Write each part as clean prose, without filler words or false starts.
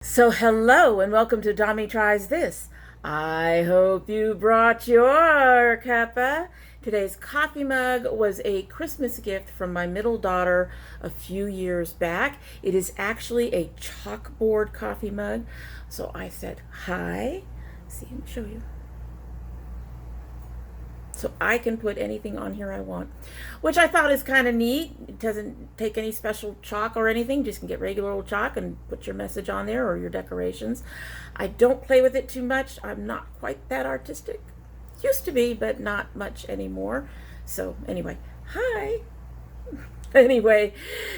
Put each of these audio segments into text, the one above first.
So hello and welcome to domytriesthis. I hope you brought your cuppa. Today's coffee mug was a Christmas gift from my middle daughter a few years back. It is actually a chalkboard coffee mug. So I said, hi. See, let me show you. So I can put anything on here I want, which I thought is kind of neat. It doesn't take any special chalk or anything. Just can get regular old chalk and put your message on there or your decorations. I don't play with it too much. I'm not quite that artistic. Used to be, but not much anymore. So anyway, hi. Anyway,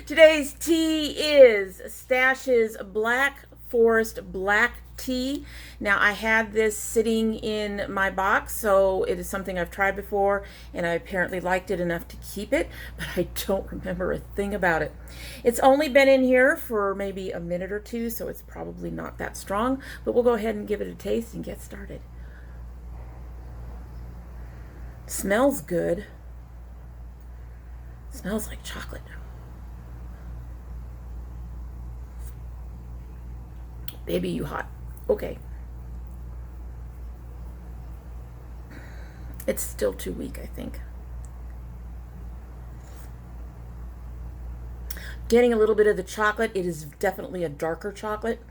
today's tea is Stash's Black Forest Black Tea. Now, I had this sitting in my box, so it is something I've tried before, and I apparently liked it enough to keep it, but I don't remember a thing about it. It's only been in here for maybe a minute or two, so it's probably not that strong, but we'll go ahead and give it a taste and get started. Smells good. Smells like chocolate. Baby, you hot. Okay. It's still too weak, I think. Getting a little bit of the chocolate. It is definitely a darker chocolate.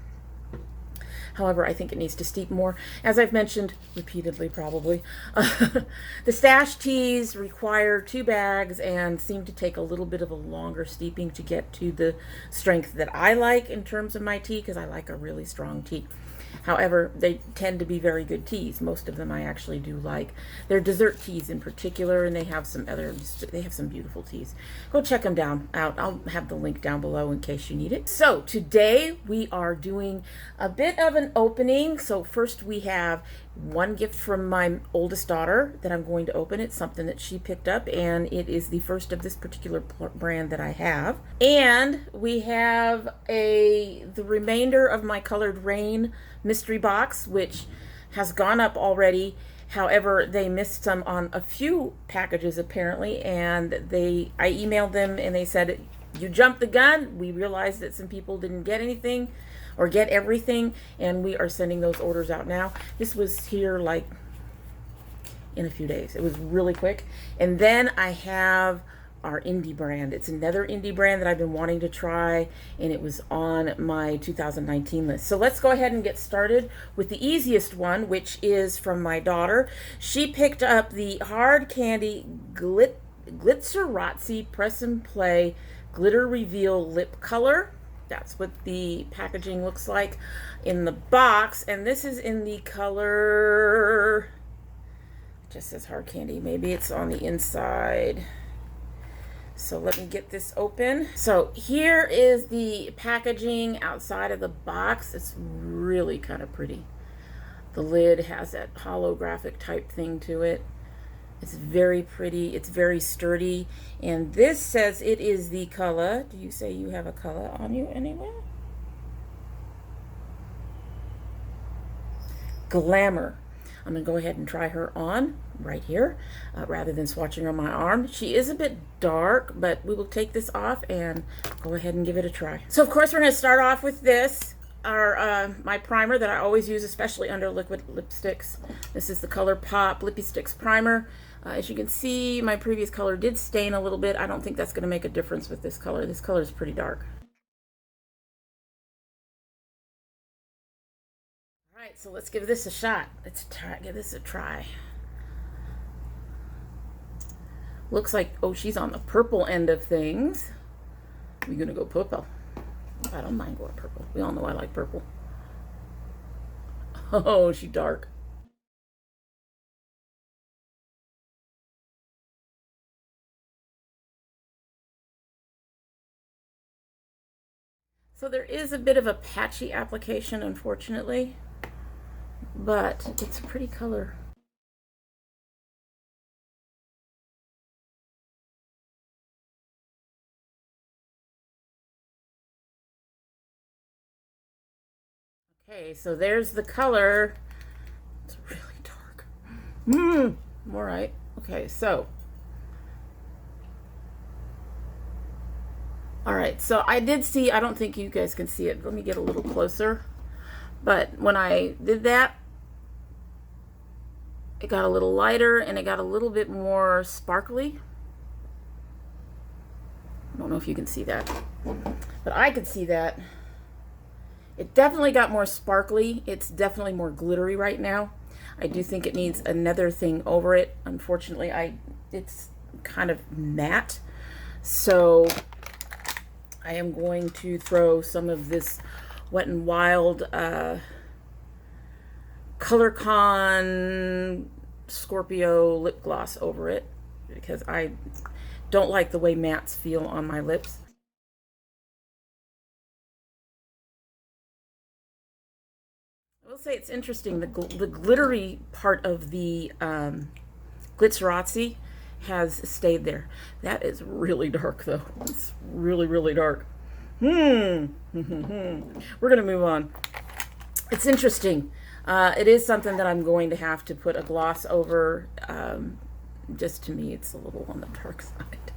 However, I think it needs to steep more. As I've mentioned repeatedly, probably, the Stash teas require 2 bags and seem to take a little bit of a longer steeping to get to the strength that I like in terms of my tea, because I like a really strong tea. However, they tend to be very good teas. Most of them I actually do like. They're dessert teas in particular, and they have some beautiful teas. Go check them out. I'll have the link down below in case you need it. So today we are doing a bit of an opening. So first we have one gift from my oldest daughter that I'm going to open. It's something that she picked up, and it is the first of this particular brand that I have. And we have the remainder of my colored Raine mystery box, which has gone up already. However, they missed some on a few packages apparently, and I emailed them and they said, you jumped the gun. We realized that some people didn't get anything or get everything, and we are sending those orders out now. This was here like in a few days. It was really quick. And then I have our indie brand. It's another indie brand that I've been wanting to try, and it was on my 2019 list. So let's go ahead and get started with the easiest one, which is from my daughter. She picked up the Hard Candy Glitzeratzy Press and Play Glitter Reveal Lip Color. That's what the packaging looks like in the box, and this is in the color, it just says Hard Candy. Maybe it's on the inside. So let me get this open. So here is the packaging outside of the box. It's really kind of pretty. The lid has that holographic type thing to it. It's very pretty. It's very sturdy. And this says it is the color. Do you say you have a color on you anywhere? Glamour. I'm going to go ahead and try her on right here rather than swatching on my arm. She is a bit dark, but we will take this off and go ahead and give it a try. So of course we're going to start off with this, my primer that I always use, especially under liquid lipsticks. This is the Color Pop Lippy Sticks Primer. As you can see, my previous color did stain a little bit. I don't think that's going to make a difference with this color. This color is pretty dark. All right, so let's give this a shot. Let's give this a try. Looks like, oh, she's on the purple end of things. We're gonna go purple. I don't mind going purple. We all know I like purple. Oh, she's dark. So there is a bit of a patchy application, unfortunately, but it's a pretty color. Okay, so there's the color. It's really dark. All right. Okay, so. All right, so I did see, I don't think you guys can see it. Let me get a little closer. But when I did that, it got a little lighter and it got a little bit more sparkly. I don't know if you can see that, but I could see that. It definitely got more sparkly. It's definitely more glittery right now. I do think it needs another thing over it. Unfortunately, it's kind of matte. So I am going to throw some of this Wet n Wild ColorCon Scorpio lip gloss over it because I don't like the way mattes feel on my lips. I will say it's interesting, the glittery part of the Glitzeratzy has stayed there. That is really dark though. It's really, really dark. We're gonna move on. It's interesting. It is something that I'm going to have to put a gloss over. Just to me, it's a little on the dark side.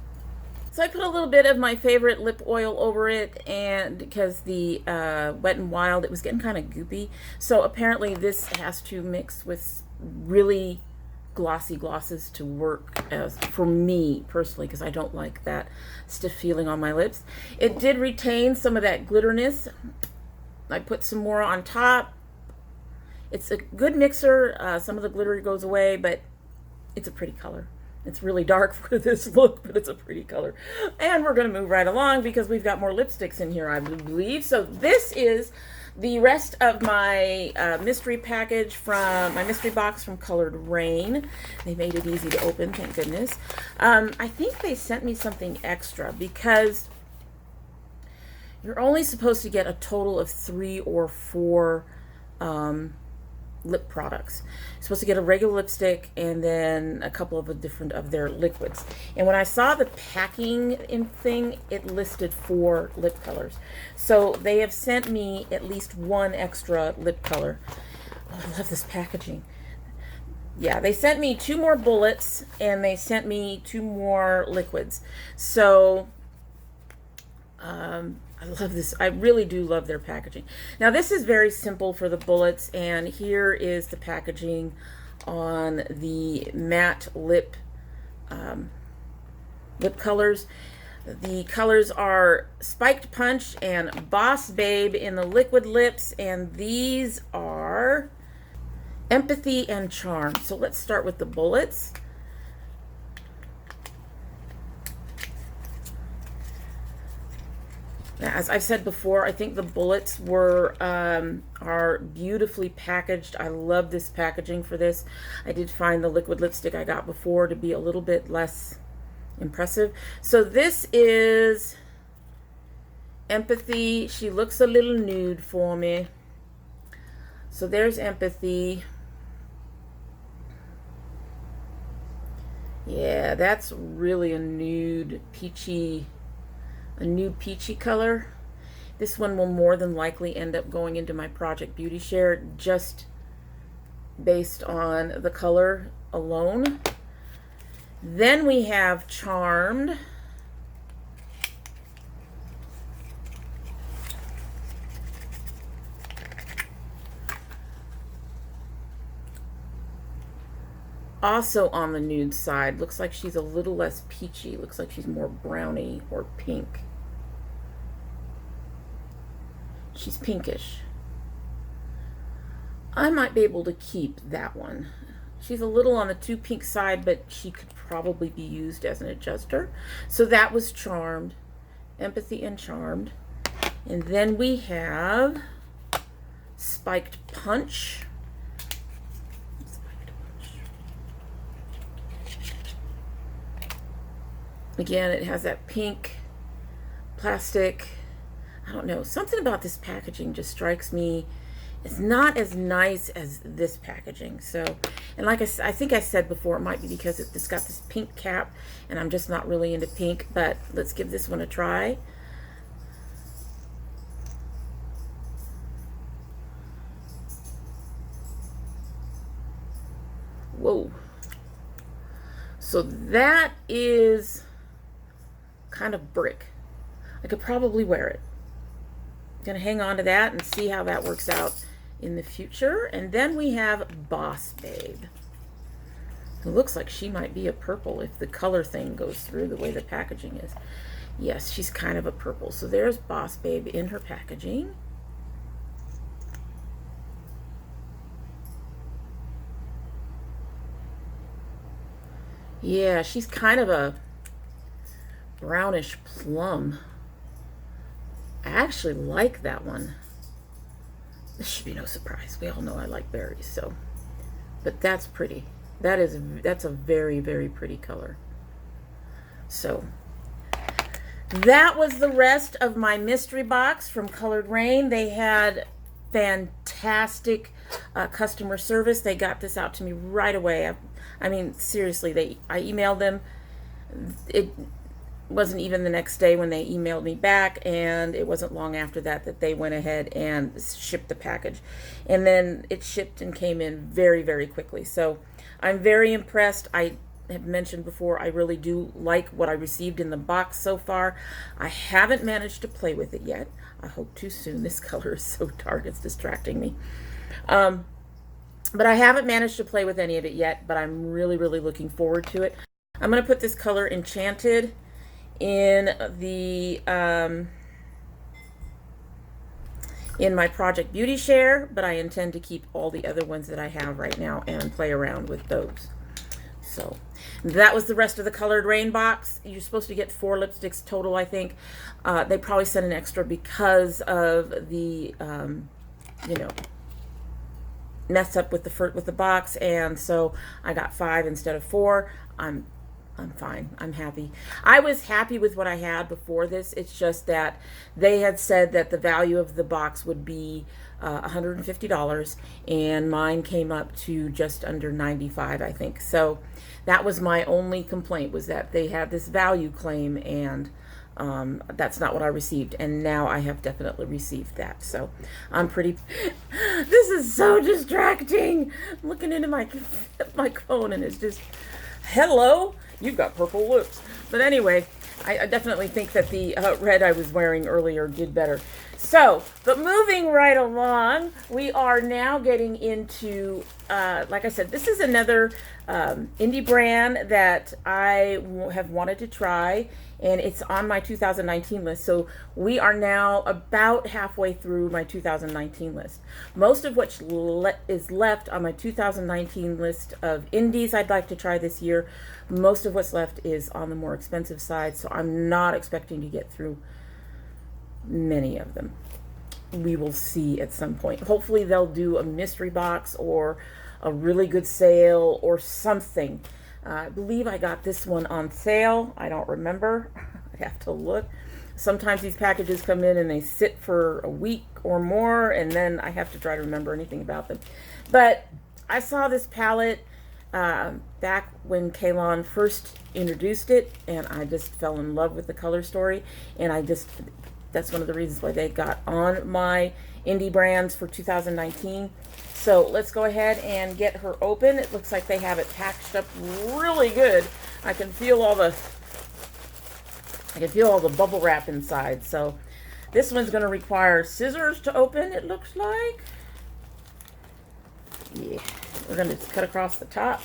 So I put a little bit of my favorite lip oil over it, and because the Wet n Wild, it was getting kind of goopy. So apparently this has to mix with really glossy glosses to work as for me personally, because I don't like that stiff feeling on my lips. It did retain some of that glitterness. I put some more on top. It's a good mixer. Some of the glitter goes away, but it's a pretty color. It's really dark for this look, but it's a pretty color. And we're going to move right along because we've got more lipsticks in here, I believe. So this is the rest of my mystery package from my mystery box from Colored Raine. They made it easy to open, thank goodness. I think they sent me something extra because you're only supposed to get a total of 3 or 4 lip products. You're supposed to get a regular lipstick and then a couple of different of their liquids. And when I saw the packing thing, it listed 4 lip colors. So they have sent me at least 1 extra lip color. Oh, I love this packaging. Yeah, they sent me 2 more bullets and they sent me 2 more liquids. So I love this. I really do love their packaging. Now this is very simple for the bullets, and here is the packaging on the matte lip lip colors. The colors are Spiked Punch and Boss Babe in the liquid lips, and these are Empathy and Charm. So let's start with the bullets. As I've said before, I think the bullets are beautifully packaged. I love this packaging for this. I did find the liquid lipstick I got before to be a little bit less impressive. So this is Empathy. She looks a little nude for me. So there's Empathy. Yeah, that's really a nude peachy color. This one will more than likely end up going into my Project Beauty Share just based on the color alone. Then we have Charmed. Also on the nude side. Looks like she's a little less peachy. Looks like she's more browny or pink. She's pinkish. I might be able to keep that one. She's a little on the too pink side, but she could probably be used as an adjuster. So that was Charmed. Empathy and Charmed. And then we have Spiked Punch. Again, it has that pink plastic. I don't know. Something about this packaging just strikes me. It's not as nice as this packaging. So, and like I think I said before, it might be because it's got this pink cap, and I'm just not really into pink. But let's give this one a try. Whoa. So that is kind of brick. I could probably wear it. I'm gonna hang on to that and see how that works out in the future. And then we have Boss Babe. It looks like she might be a purple if the color thing goes through the way the packaging is. Yes, she's kind of a purple. So there's Boss Babe in her packaging. Yeah, she's kind of a brownish plum. I actually like that one. This should be no surprise. We all know I like berries, so. But that's pretty. That's a very, very pretty color. So that was the rest of my mystery box from Colored Raine. They had fantastic customer service. They got this out to me right away. I mean, seriously, I emailed them. It wasn't even the next day when they emailed me back, and it wasn't long after that that they went ahead and shipped the package. And then it shipped and came in very, very quickly. So I'm very impressed. I have mentioned before, I really do like what I received in the box so far. I haven't managed to play with it yet. I hope to soon. This color is so dark, it's distracting me. But I haven't managed to play with any of it yet, but I'm really, really looking forward to it. I'm going to put this color Enchanted in the in my Project Beauty Share, but I intend to keep all the other ones that I have right now and play around with those. So that was the rest of the Colored Raine box. You're supposed to get 4 lipsticks total, I think. They probably sent an extra because of the you know, mess up with the box, and so I got 5 instead of 4. I'm fine. I'm happy. I was happy with what I had before this. It's just that they had said that the value of the box would be $150, and mine came up to just under $95, I think. So that was my only complaint, was that they had this value claim, and that's not what I received. And now I have definitely received that. So I'm pretty... This is so distracting. I'm looking into my phone, and it's just... Hello, you've got purple lips. But anyway, I definitely think that the red I was wearing earlier did better. So, but moving right along, we are now getting into, like I said, this is another indie brand that I have wanted to try, and it's on my 2019 list. So we are now about halfway through my 2019 list. Most of what is left on my 2019 list of indies I'd like to try this year, most of what's left is on the more expensive side, so I'm not expecting to get through many of them. We will see at some point. Hopefully they'll do a mystery box or a really good sale or something. I believe I got this one on sale. I don't remember. I have to look. Sometimes these packages come in and they sit for a week or more, and then I have to try to remember anything about them. But I saw this palette back when Kalon first introduced it, and I just fell in love with the color story, and that's one of the reasons why they got on my indie brands for 2019. So let's go ahead and get her open. It looks like they have it packaged up really good. I can feel all the bubble wrap inside. So this one's going to require scissors to open, it looks like. Yeah, we're going to just cut across the top.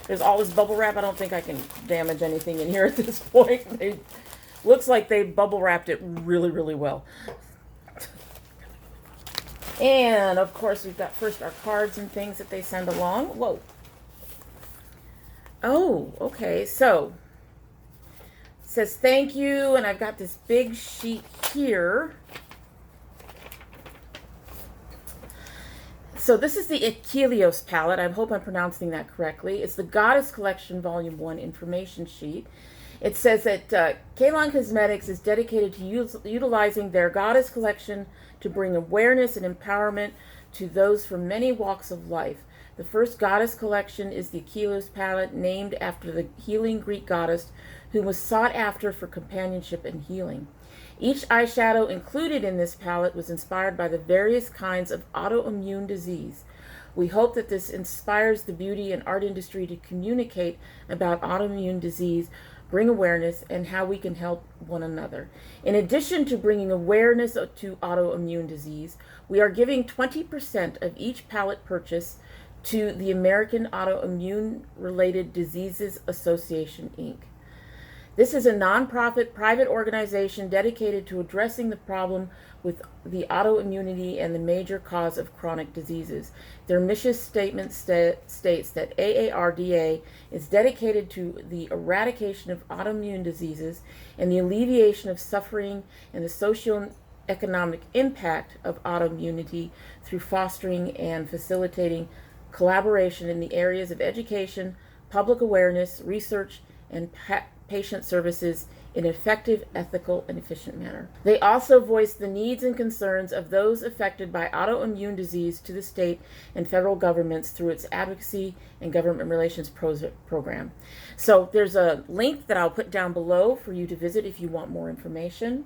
There's all this bubble wrap. I don't think I can damage anything in here at this point. Looks like they bubble wrapped it really, really well. And of course, we've got first our cards and things that they send along. Whoa. Oh, okay. So it says thank you, and I've got this big sheet here. So this is the Achelois palette. I hope I'm pronouncing that correctly. It's the Goddess Collection Volume 1 information sheet. It says that Kalon Kosmetics is dedicated to utilizing their Goddess Collection to bring awareness and empowerment to those from many walks of life. The first Goddess Collection is the Achelois palette, named after the healing Greek goddess who was sought after for companionship and healing. Each eyeshadow included in this palette was inspired by the various kinds of autoimmune disease. We hope that this inspires the beauty and art industry to communicate about autoimmune disease, bring awareness, and how we can help one another. In addition to bringing awareness to autoimmune disease, we are giving 20% of each pallet purchase to the American Autoimmune Related Diseases Association, Inc. This is a nonprofit private organization dedicated to addressing the problem with the autoimmunity and the major cause of chronic diseases. Their mission statement states that AARDA is dedicated to the eradication of autoimmune diseases and the alleviation of suffering and the socio-economic impact of autoimmunity through fostering and facilitating collaboration in the areas of education, public awareness, research, and patient services in an effective, ethical, and efficient manner. They also voice the needs and concerns of those affected by autoimmune disease to the state and federal governments through its advocacy and government relations program. So there's a link that I'll put down below for you to visit if you want more information.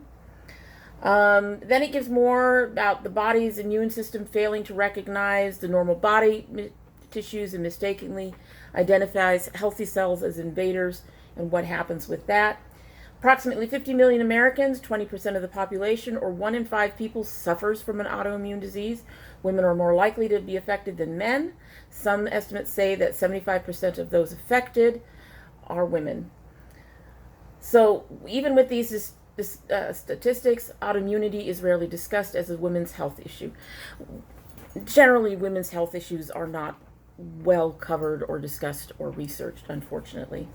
Then it gives more about the body's immune system failing to recognize the normal body tissues and mistakenly identifies healthy cells as invaders and what happens with that. Approximately 50 million Americans, 20% of the population, or 1 in 5 people suffers from an autoimmune disease. Women are more likely to be affected than men. Some estimates say that 75% of those affected are women. So even with these statistics, autoimmunity is rarely discussed as a women's health issue. Generally, women's health issues are not well covered or discussed or researched, unfortunately.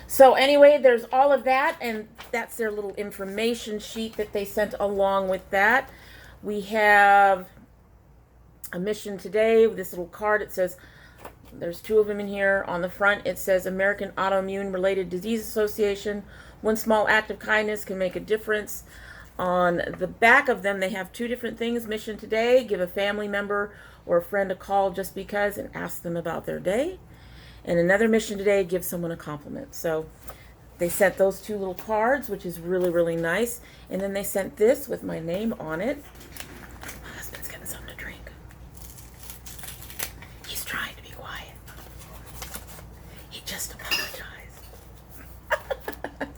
So anyway, there's all of that, and that's their little information sheet that they sent along with that. We have a mission today with this little card. It says, there's 2 of them in here. On the front, it says American Autoimmune Related Disease Association. One small act of kindness can make a difference. On the back of them, they have 2 different things. Mission today, give a family member or a friend a call just because and ask them about their day. And another mission today, give someone a compliment. So they sent those 2 little cards, which is really, really nice. And then they sent this with my name on it. My husband's getting something to drink. He's trying to be quiet. He just apologized.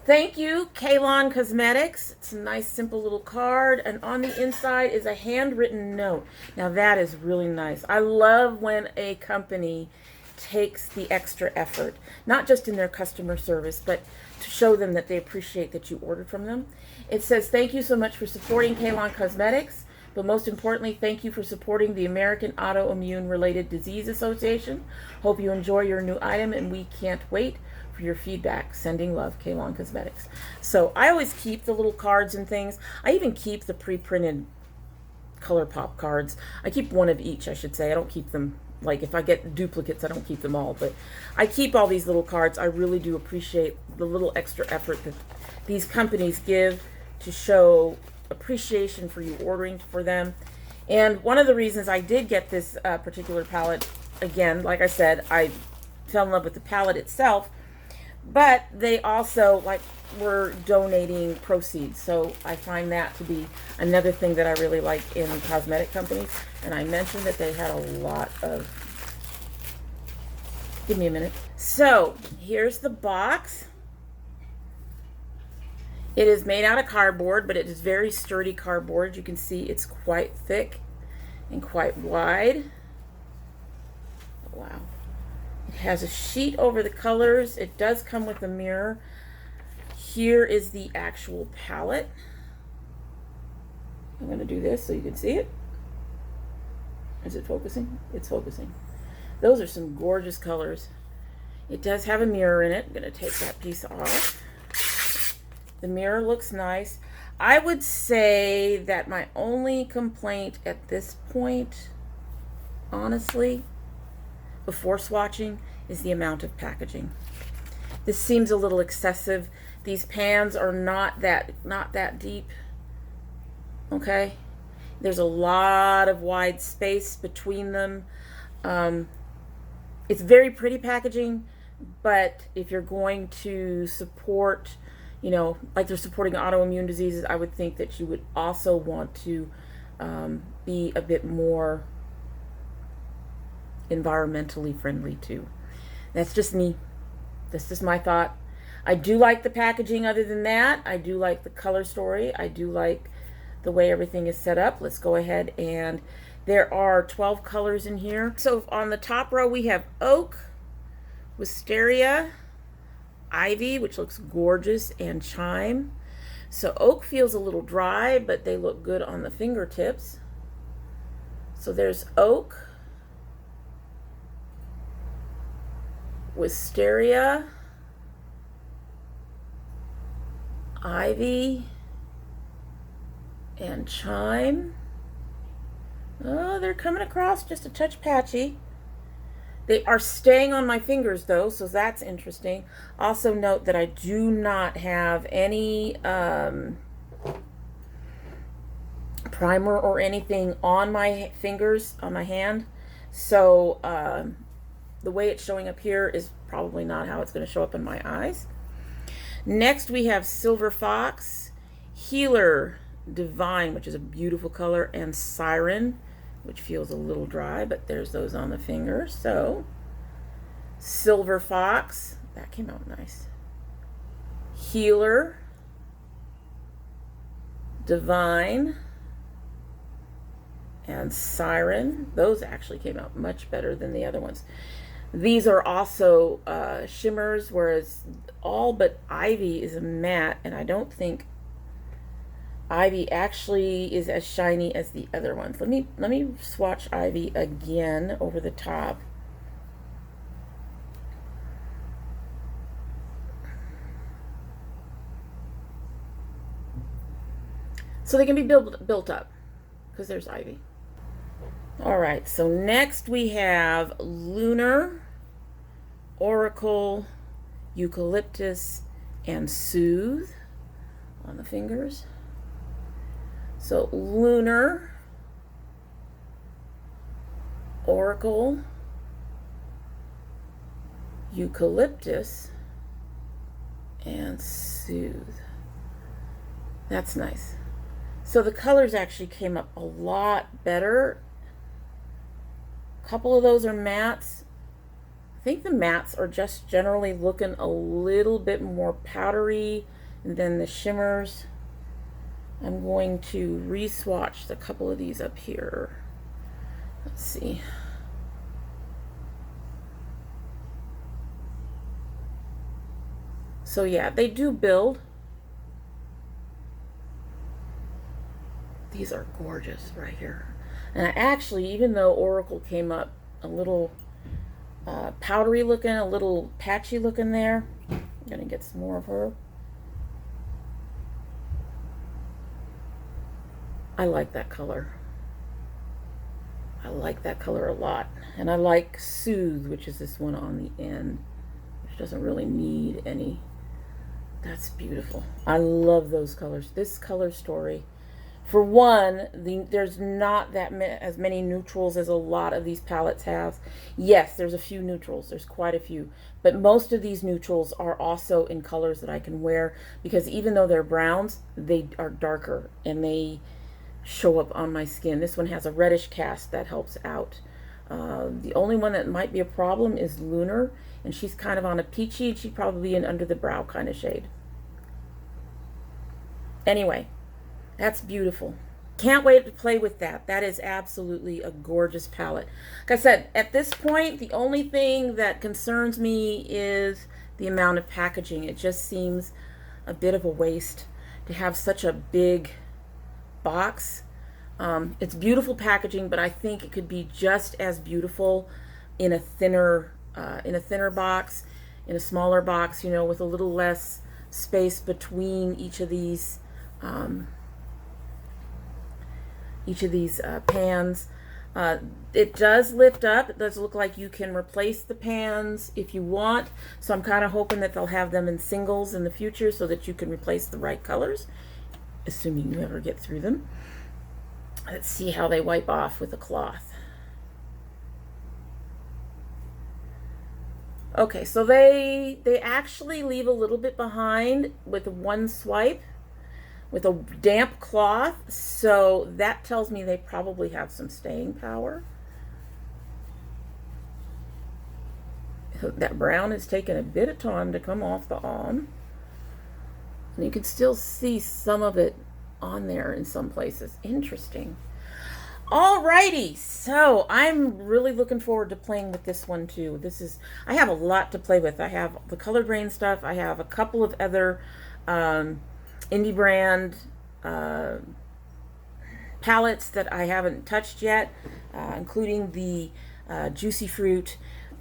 Thank you, Kalon Kosmetics. It's a nice, simple little card. And on the inside is a handwritten note. Now that is really nice. I love when a company takes the extra effort, not just in their customer service, but to show them that they appreciate that you ordered from them. It says, thank you so much for supporting Kalon Kosmetics, but most importantly, thank you for supporting the American Autoimmune Related Disease Association. Hope you enjoy your new item, and we can't wait for your feedback. Sending love, Kalon Kosmetics. So I always keep the little cards and things. I even keep the pre-printed ColourPop cards. I keep one of each, I should say. I don't keep them. Like, if I get duplicates, I don't keep them all, but I keep all these little cards. I really do appreciate the little extra effort that these companies give to show appreciation for you ordering for them. And one of the reasons I did get this particular palette, again, like I said, I fell in love with the palette itself, but they also were donating proceeds. So I find that to be another thing that I really like in cosmetic companies. And I mentioned that they had a lot of, give me a minute. So here's the box. It is made out of cardboard, but it is very sturdy cardboard. You can see it's quite thick and quite wide. Wow. It has a sheet over the colors. It does come with a mirror. Here is the actual palette. I'm going to do this so you can see it. Is it focusing? It's focusing. Those are some gorgeous colors. It does have a mirror in it. I'm going to take that piece off. The mirror looks nice. I would say that my only complaint at this point, honestly, before swatching, is the amount of packaging. This seems a little excessive. These pans are not that deep. Okay? There's a lot of wide space between them. It's very pretty packaging, but if you're going to support, you know, like they're supporting autoimmune diseases, I would think that you would also want to be a bit more environmentally friendly too. That's just me. That's just my thought. I do like the packaging. Other than that, I do like the color story. I do like the way everything is set up. Let's go ahead, and there are 12 colors in here. So on the top row, we have Oak, Wisteria, Ivy, which looks gorgeous, and Chime. So Oak feels a little dry, but they look good on the fingertips. So there's Oak, Wisteria, Ivy, and Chime. Oh, they're coming across just a touch patchy. They are staying on my fingers though, so that's interesting. Also note that I do not have any primer or anything on my fingers, on my hand. So the way it's showing up here is probably not how it's going to show up in my eyes. Next we have Silver Fox, Healer, Divine, which is a beautiful color, and Siren, which feels a little dry, but there's those on the fingers. So Silver Fox, that came out nice. Healer, Divine, and Siren. Those actually came out much better than the other ones. These are also shimmers, whereas all but Ivy is a matte, and I don't think Ivy actually is as shiny as the other ones. Let me swatch Ivy again over the top. So they can be built up, because there's Ivy. All right, so next we have Lunar, Oracle, Eucalyptus, and Soothe on the fingers. So Lunar, Oracle, Eucalyptus, and Soothe. That's nice. So the colors actually came up a lot better. A couple of those are mattes. I think the mattes are just generally looking a little bit more powdery than the shimmers. I'm going to re-swatch a couple of these up here. Let's see. So yeah, they do build. These are gorgeous right here. And I actually, even though Oracle came up a little powdery looking, a little patchy looking there, I'm gonna get some more of her. I like that color. I like that color a lot. And I like Soothe, which is this one on the end, which doesn't really need any. That's beautiful. I love those colors. This color story. For one, there's not as many neutrals as a lot of these palettes have. Yes, there's a few neutrals. There's quite a few. But most of these neutrals are also in colors that I can wear, because even though they're browns, they are darker and they show up on my skin. This one has a reddish cast that helps out. The only one that might be a problem is Lunar, and she's kind of on a peachy, and she'd probably be an under the brow kind of shade. Anyway. That's beautiful. Can't wait to play with that. That is absolutely a gorgeous palette. Like I said, at this point, the only thing that concerns me is the amount of packaging. It just seems a bit of a waste to have such a big box. It's beautiful packaging, but I think it could be just as beautiful in a thinner box, in a smaller box, you know, with a little less space between each of these pans. It does lift up. It does look like you can replace the pans if you want. So I'm kind of hoping that they'll have them in singles in the future so that you can replace the right colors, assuming you ever get through them. Let's see how they wipe off with a cloth. Okay, so they actually leave a little bit behind with one swipe, with a damp cloth, so that tells me they probably have some staying power. That brown is taking a bit of time to come off the arm. And you can still see some of it on there in some places. Interesting. Alrighty, so I'm really looking forward to playing with this one too. I have a lot to play with. I have the colored Raine stuff. I have a couple of other indie brand palettes that I haven't touched yet, including the Juicy Fruit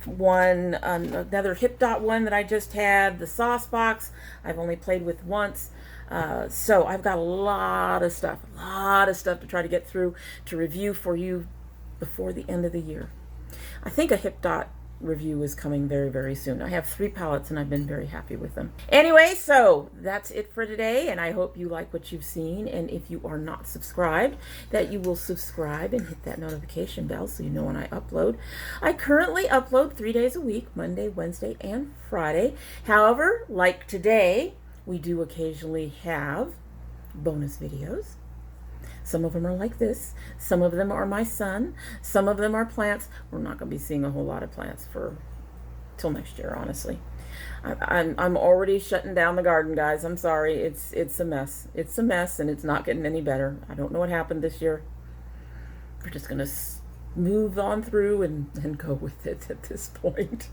one, another Hip Dot one that I just had, the Smashbox I've only played with once. So I've got a lot of stuff to try to get through to review for you before the end of the year. I think a Hip Dot review is coming very, very soon. I have 3 palettes and I've been very happy with them. Anyway, so that's it for today, and I hope you like what you've seen. And if you are not subscribed, that you will subscribe and hit that notification bell so you know when I upload. I currently upload 3 days a week, Monday, Wednesday, and Friday. However, like today, we do occasionally have bonus videos. Some of them are like this. Some of them are my son. Some of them are plants. We're not going to be seeing a whole lot of plants till next year, honestly. I'm already shutting down the garden, guys. I'm sorry. It's a mess. It's a mess, and it's not getting any better. I don't know what happened this year. We're just going to move on through and go with it at this point.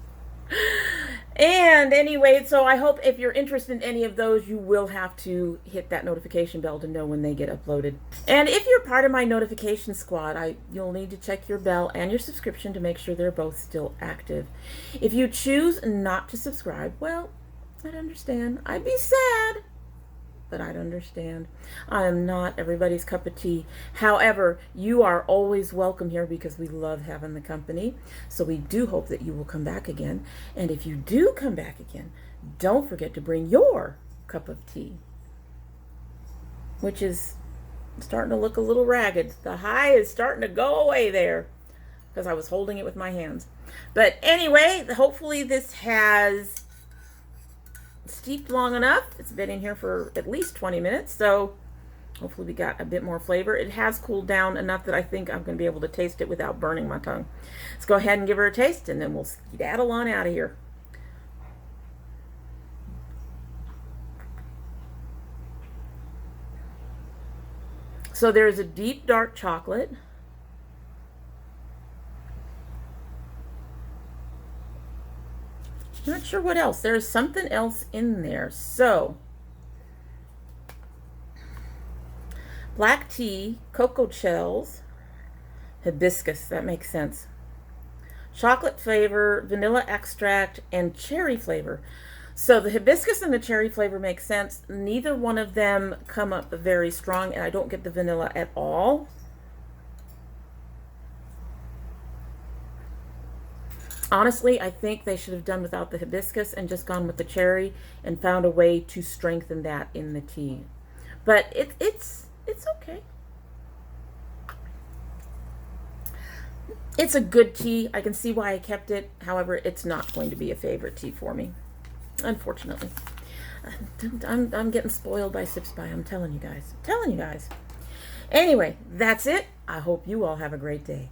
And anyway, so I hope if you're interested in any of those, you will have to hit that notification bell to know when they get uploaded. And if you're part of my notification squad, you'll need to check your bell and your subscription to make sure they're both still active. If you choose not to subscribe, well, I'd understand. I'd be sad, but I'd understand. I am not everybody's cup of tea. However, you are always welcome here because we love having the company. So we do hope that you will come back again. And if you do come back again, don't forget to bring your cup of tea, which is starting to look a little ragged. The high is starting to go away there because I was holding it with my hands. But anyway, hopefully this has steeped long enough. It's been in here for at least 20 minutes, so hopefully we got a bit more flavor. It has cooled down enough that I think I'm going to be able to taste it without burning my tongue. Let's go ahead and give her a taste, and then we'll skedaddle on out of here. So there's a deep dark chocolate. Not sure what else. There's something else in there. So, black tea, cocoa shells, hibiscus. That makes sense. Chocolate flavor, vanilla extract, and cherry flavor. So the hibiscus and the cherry flavor make sense. Neither one of them come up very strong, and I don't get the vanilla at all. Honestly, I think they should have done without the hibiscus and just gone with the cherry and found a way to strengthen that in the tea. But it's okay. It's a good tea. I can see why I kept it. However, it's not going to be a favorite tea for me, unfortunately. I'm getting spoiled by Sips By. I'm telling you guys. Anyway, that's it. I hope you all have a great day.